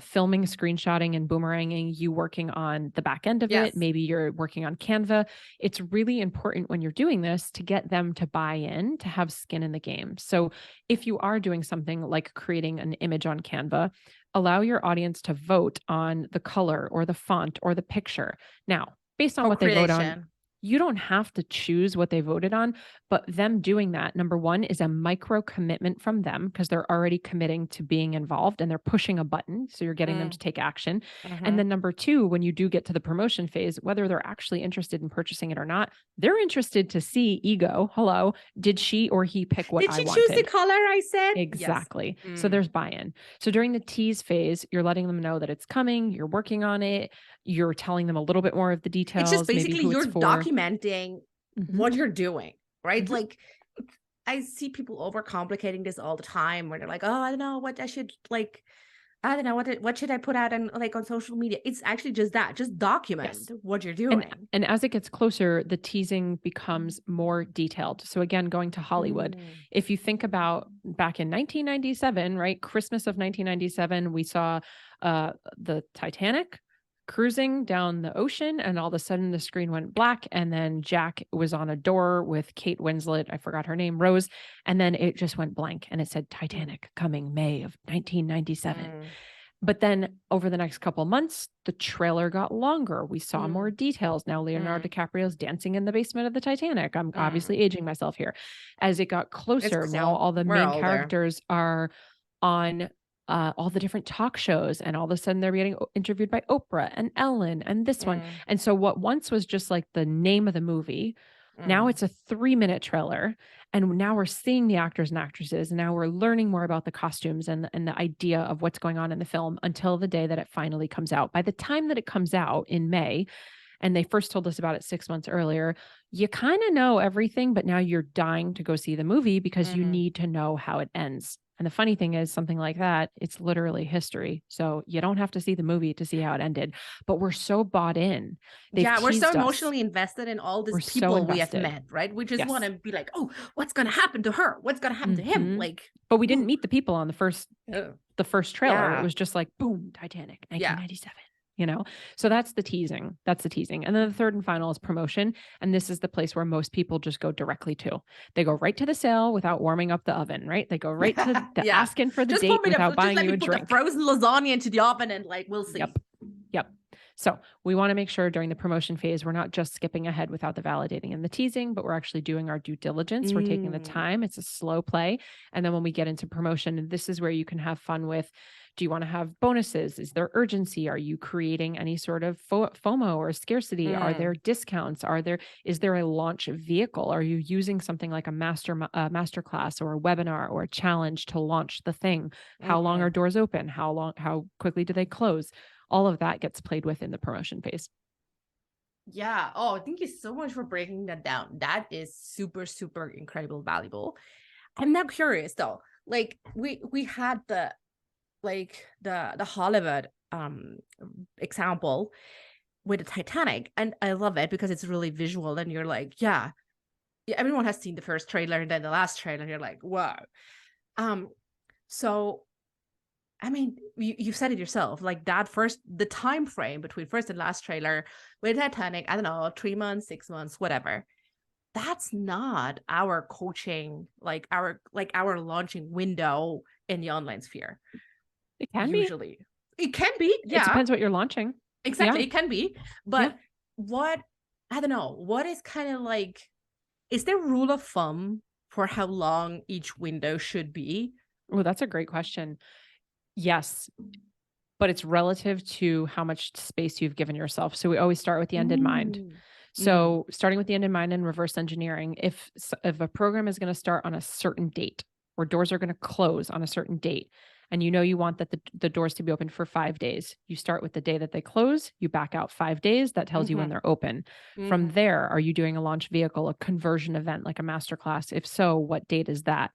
filming, screenshotting, and boomeranging, you working on the back end of Yes. it. Maybe you're working on Canva. It's really important when you're doing this to get them to buy in, to have skin in the game. So if you are doing something like creating an image on Canva, allow your audience to vote on the color or the font or the picture. Now, based on what they vote on, Co-creation. you don't have to choose what they voted on, but them doing that, number one, is a micro commitment from them because they're already committing to being involved and they're pushing a button. So you're getting them to take action. And then number two, when you do get to the promotion phase, whether they're actually interested in purchasing it or not, they're interested to see ego. Hello, did she or he pick what Did I she wanted? choose the color I said? Exactly. Yes. So there's buy-in. So during the tease phase, you're letting them know that it's coming, you're working on it, you're telling them a little bit more of the details, It's just maybe basically who you're it's for. documenting what you're doing, right? Mhm. Like I see people overcomplicating this all the time where they're like, oh, I don't know what I should like. I don't know what should I put out on like on social media. It's actually just that, just document Yes. what you're doing. And as it gets closer, the teasing becomes more detailed. So again, going to Hollywood, if you think about back in 1997, right? Christmas of 1997, we saw the Titanic cruising down the ocean, and all of a sudden the screen went black, and then Jack was on a door with Kate Winslet, I forgot her name, Rose, and then it just went blank and it said Titanic coming May of 1997. But then over the next couple months, the trailer got longer. We saw more details. Now Leonardo DiCaprio's dancing in the basement of the Titanic. I'm obviously aging myself here. As it got closer, now all the main characters are on all the different talk shows, and all of a sudden they're getting interviewed by Oprah and Ellen and this one. And so what once was just like the name of the movie, now it's a 3-minute trailer. And now we're seeing the actors and actresses. And now we're learning more about the costumes and the idea of what's going on in the film until the day that it finally comes out. By the time that it comes out in May, and they first told us about it 6 months earlier, you kind of know everything, but now you're dying to go see the movie because you need to know how it ends. And the funny thing is, something like that, it's literally history. So you don't have to see the movie to see how it ended, but we're so bought in. We're so emotionally invested in all these people we have met, right? We just want to be like, oh, what's going to happen to her? What's going to happen to him? Like, but we didn't meet the people on the first trailer. Yeah. It was just like, boom, Titanic, 1997. So that's the teasing. And then the third and final is promotion. And this is the place where most people just go directly to. They go right to the sale without warming up the oven, right? They go right to the asking for the just date without buying you a drink. The frozen lasagna into the oven and like, we'll see. Yep. So we want to make sure during the promotion phase, we're not just skipping ahead without the validating and the teasing, but we're actually doing our due diligence. We're taking the time. It's a slow play. And then when we get into promotion, this is where you can have fun with, do you want to have bonuses? Is there urgency? Are you creating any sort of FOMO or scarcity? Are there discounts? Is there a launch vehicle? Are you using something like a master class or a webinar or a challenge to launch the thing? How long are doors open? How quickly do they close? All of that gets played with in the promotion phase. Yeah. Oh, thank you so much for breaking that down. That is super, super incredible, valuable. I'm now curious though. Like we had the Hollywood example with the Titanic, and I love it because it's really visual, and you're like, yeah, everyone has seen the first trailer and then the last trailer. You're like, wow. So I mean, you said it yourself, like the time frame between first and last trailer with Titanic, I don't know, 3 months, 6 months, whatever. That's not our coaching, like our launching window in the online sphere. It can be. Usually. It can be, It yeah. depends what you're launching. Exactly, Yeah. it can be. But what, I don't know, what is kind of like, is there a rule of thumb for how long each window should be? Oh, that's a great question. Yes, but it's relative to how much space you've given yourself. So we always start with the end in mind. So starting with the end in mind and reverse engineering, if a program is going to start on a certain date or doors are going to close on a certain date, and you know you want that the doors to be open for 5 days, you start with the day that they close, you back out 5 days, that tells you when they're open. From there, are you doing a launch vehicle, a conversion event like a masterclass? If so, what date is that?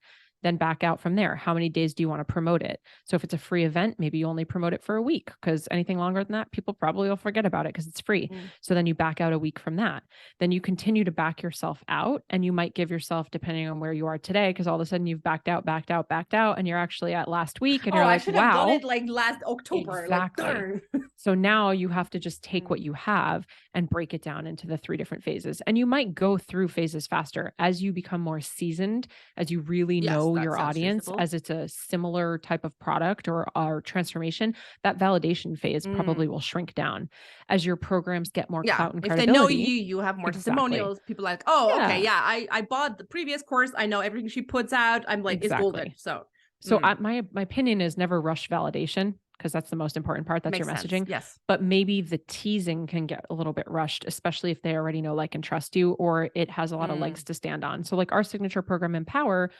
Then back out from there. How many days do you want to promote it? So if it's a free event, maybe you only promote it for a week, because anything longer than that, people probably will forget about it because it's free. So then you back out a week from that. Then you continue to back yourself out, and you might give yourself, depending on where you are today, because all of a sudden you've backed out, and you're actually at last week and you're I like, should wow. have done it like last October. Exactly. Like, so now you have to just take what you have and break it down into the 3 different phases. And you might go through phases faster as you become more seasoned, as you really know your audience, as it's a similar type of product or transformation. That validation phase probably will shrink down as your programs get more clout and credibility. If they know you, you have more testimonials. People are like, oh, okay, yeah, I bought the previous course. I know everything she puts out. I'm like, it's golden. So my opinion is never rush validation, because that's the most important part. That's your messaging. Yes. But maybe the teasing can get a little bit rushed, especially if they already know, like, and trust you, or it has a lot of legs to stand on. So like our signature program, Empower,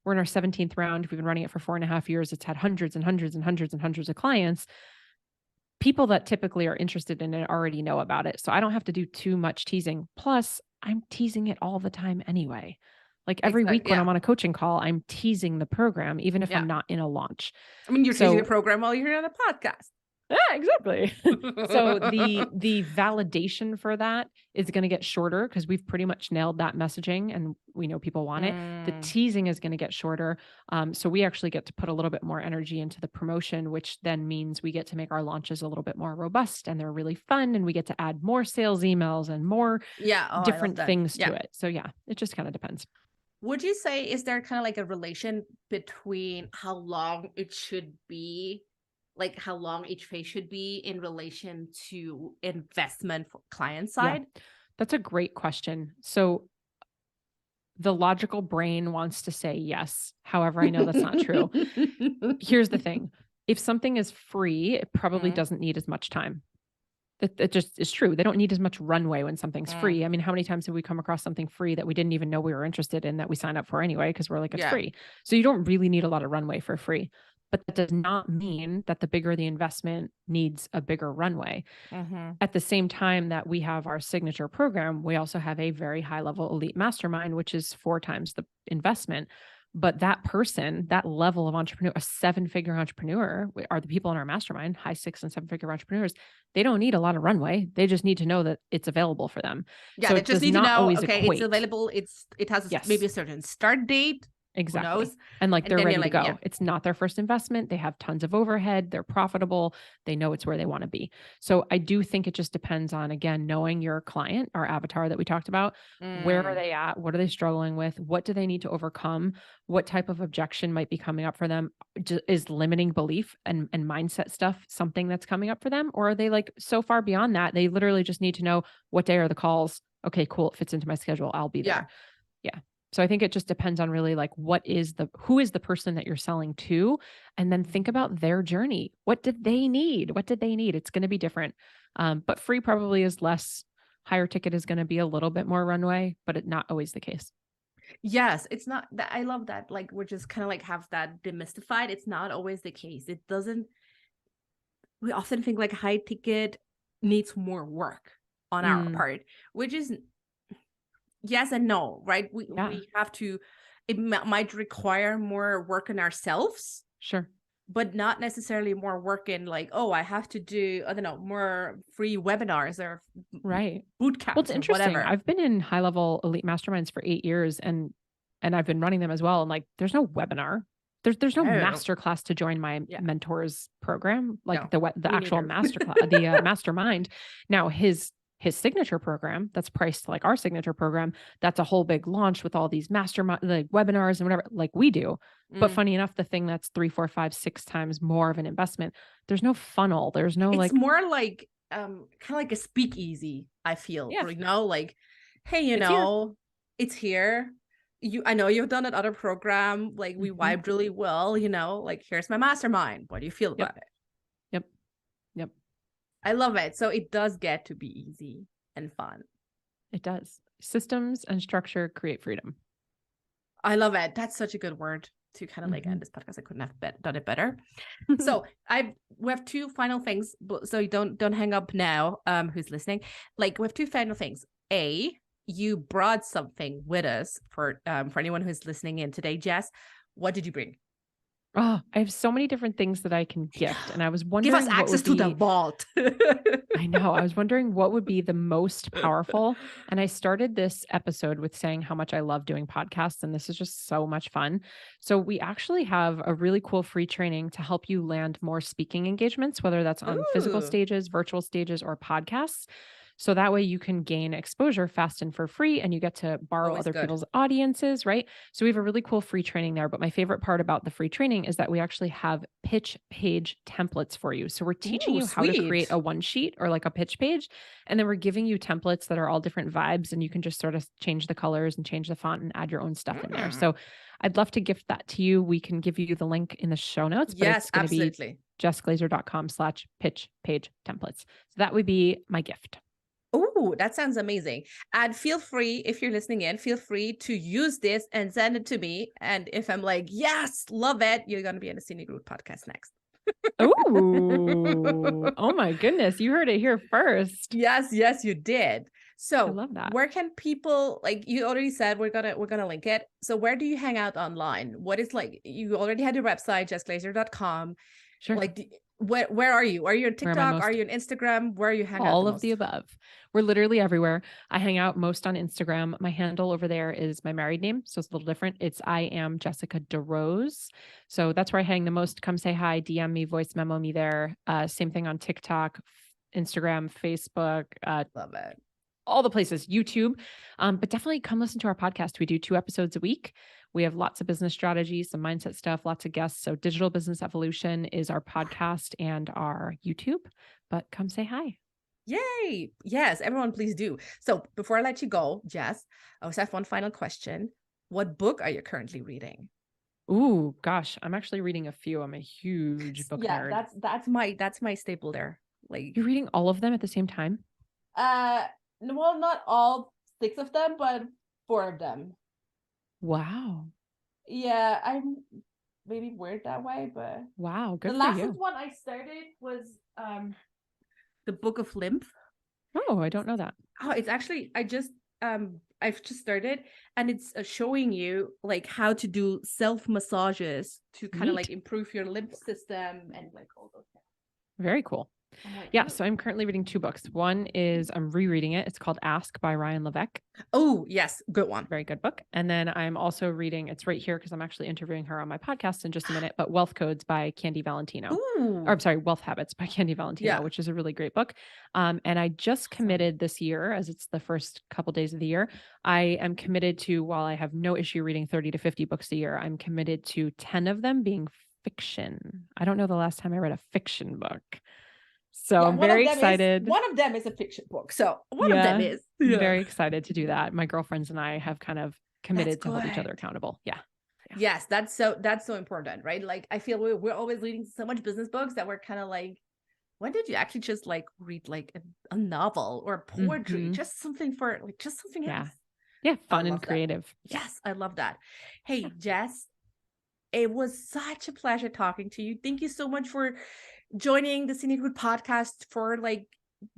we're in our 17th round. We've been running it for 4.5 years. It's had hundreds and hundreds and hundreds and hundreds of clients. People that typically are interested in it already know about it. So I don't have to do too much teasing. Plus, I'm teasing it all the time anyway. Like every week when I'm on a coaching call, I'm teasing the program, even if I'm not in a launch. I mean, you're teasing the program while you're on a podcast. Yeah, exactly. So the validation for that is going to get shorter, because we've pretty much nailed that messaging and we know people want it. The teasing is going to get shorter. So we actually get to put a little bit more energy into the promotion, which then means we get to make our launches a little bit more robust and they're really fun. And we get to add more sales emails and more different things to it. So yeah, it just kind of depends. Would you say, is there kind of like a relation between how long it should be, like how long each phase should be in relation to investment for client side? Yeah, that's a great question. So the logical brain wants to say yes. However, I know that's not true. Here's the thing. If something is free, it probably doesn't need as much time. That just is true. They don't need as much runway when something's free. I mean, how many times have we come across something free that we didn't even know we were interested in, that we sign up for anyway, because we're like, it's free. So you don't really need a lot of runway for free. But that does not mean that the bigger the investment needs a bigger runway. At the same time that we have our signature program, we also have a very high level elite mastermind, which is 4 times the investment. But that person, that level of entrepreneur, a 7-figure entrepreneur, are the people in our mastermind, high 6 and 7-figure entrepreneurs. They don't need a lot of runway. They just need to know that it's available for them. Yeah, so they just need to know, okay, equate. it's available. It has maybe a certain start date. Exactly. Who knows? And like they're ready to go. Yeah. It's not their first investment. They have tons of overhead. They're profitable. They know it's where they want to be. So I do think it just depends on, again, knowing your client, our avatar that we talked about. Where are they at? What are they struggling with? What do they need to overcome? What type of objection might be coming up for them? Is limiting belief and mindset stuff something that's coming up for them? Or are they like so far beyond that? They literally just need to know, what day are the calls? Okay, cool. It fits into my schedule. I'll be there. Yeah. So I think it just depends on really like who is the person that you're selling to, and then think about their journey. What did they need? It's going to be different. But free probably is less. Higher ticket is going to be a little bit more runway, but it's not always the case. Yes, it's not that. I love that. Like, we're just kind of like have that demystified. It's not always the case. It doesn't. We often think like high ticket needs more work on our part, which is yes and no, right? We have to, it might require more work on ourselves. Sure. but not necessarily more work in like, oh, I have to do, I don't know, more free webinars or Right. boot Well, it's camps or interesting. whatever. I've been in high level elite masterminds for 8 years and I've been running them as well. And like, there's no webinar. There's no Oh, master class to join my yeah, mentor's program, like no, the me actual neither. master class, the mastermind. Now his signature program that's priced like our signature program, that's a whole big launch with all these mastermind like webinars and whatever, like we do. But Mm. funny enough, the thing that's 3, 4, 5, 6 times more of an investment, there's no funnel. There's no It's like, more like kind of like a speakeasy, I feel. yeah, Like, like, hey, it's here. it's here. I know you've done another program, like we Mhm. vibed really well, like here's my mastermind. What do you feel Yep. about it? Yep. Yep. I love it. So it does get to be easy and fun. It does. Systems and structure create freedom. I love it. That's such a good word to kind of like end this podcast. I couldn't have done it better. So we have two final things. So you don't hang up now. Who's listening? Like we have two final things. You brought something with us for anyone who's listening in today. Jess, what did you bring? Oh, I have so many different things that I can gift. And I was Give wondering us what access would to the be, vault. I know, I was wondering what would be the most powerful. And I started this episode with saying how much I love doing podcasts. And this is just so much fun. So we actually have a really cool free training to help you land more speaking engagements, whether that's on physical Ooh, stages, virtual stages, or podcasts. So that way you can gain exposure fast and for free, and you get to borrow always other good. people's audiences, right? So we have a really cool free training there. But my favorite part about the free training is that we actually have pitch page templates for you. So we're teaching Ooh, you how to create sweet. a one sheet or like a pitch page. And then we're giving you templates that are all different vibes, and you can just sort of change the colors and change the font and add your own stuff in there. So I'd love to gift that to you. We can give you the link in the show notes, but Yes, it's going to be absolutely. jessglazer.com/pitch page templates. So that would be my gift. Oh, that sounds amazing. And feel free, if you're listening in, feel free to use this and send it to me. And if I'm like, yes, love it, you're going to be in the Scenic podcast next. Oh, oh my goodness. You heard it here first. Yes, you did. I So love that. where can people, like you already said, we're gonna link it. So where do you hang out online? What is like, you already had your website, jessglazer.com. Sure. Like where are you? Are you on Where am I TikTok? Are most? you on Instagram? Where you hang out the All of the most? above. We're literally everywhere. I hang out most on Instagram. My handle over there is my married name. So it's a little different. It's I am Jessica DeRose. So that's where I hang the most. Come say hi, DM me, voice memo me there. Same thing on TikTok, Instagram, Facebook, Love it. all the places, YouTube. But definitely come listen to our podcast. We do 2 episodes a week. We have lots of business strategies, some mindset stuff, lots of guests. So Digital Business Evolution is our podcast and our YouTube. But come say hi. Yay. Yes, everyone, please do. So before I let you go, Jess, I also have one final question. What book are you currently reading? Ooh, gosh, I'm actually reading a few. I'm a huge book Yeah, nerd. that's my staple there. Like You're reading all of them at the same time? well, not all 6 of them, but 4 of them. Wow. Yeah, I'm maybe weird that way, but Wow, the good for last you. one I started was the Book of Lymph. Oh, I don't know that. Oh, it's actually I've just started, and it's showing you like how to do self massages to kind of like Neat. improve your lymph system and like all those things. Very cool. I'm like, Yeah, so I'm currently reading 2 books. One is I'm rereading it. It's called Ask by Ryan Levesque. oh yes, good one. Very good book. And then I'm also reading, it's right here because I'm actually interviewing her on my podcast in just a minute, but Wealth Codes by Candy Valentino. Ooh, Or I'm sorry, Wealth Habits by Candy Valentino, yeah. which is a really great book. And I just committed this year, as it's the first couple days of the year, I am committed to, while I have no issue reading 30 to 50 books a year, I'm committed to 10 of them being fiction. I don't know the last time I read a fiction book. So Yeah, I'm very excited. one of them is a fiction book. So one of them Yeah, is. I'm Yeah. very excited to do that. My girlfriends and I have kind of committed to hold each other good. accountable. Yeah. Yes, that's so important, right? Like I feel we're always reading so much business books that we're kind of like, when did you actually just like read like a novel or poetry? Mhm. Just something for like just something Yeah. else. Yeah. I Fun and love that. creative. Yes, I love that. Hey, Jess, it was such a pleasure talking to you. Thank you so much for joining the Scenic podcast, for like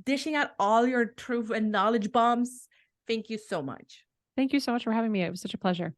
dishing out all your truth and knowledge bombs. Thank you so much. Thank you so much for having me. It was such a pleasure.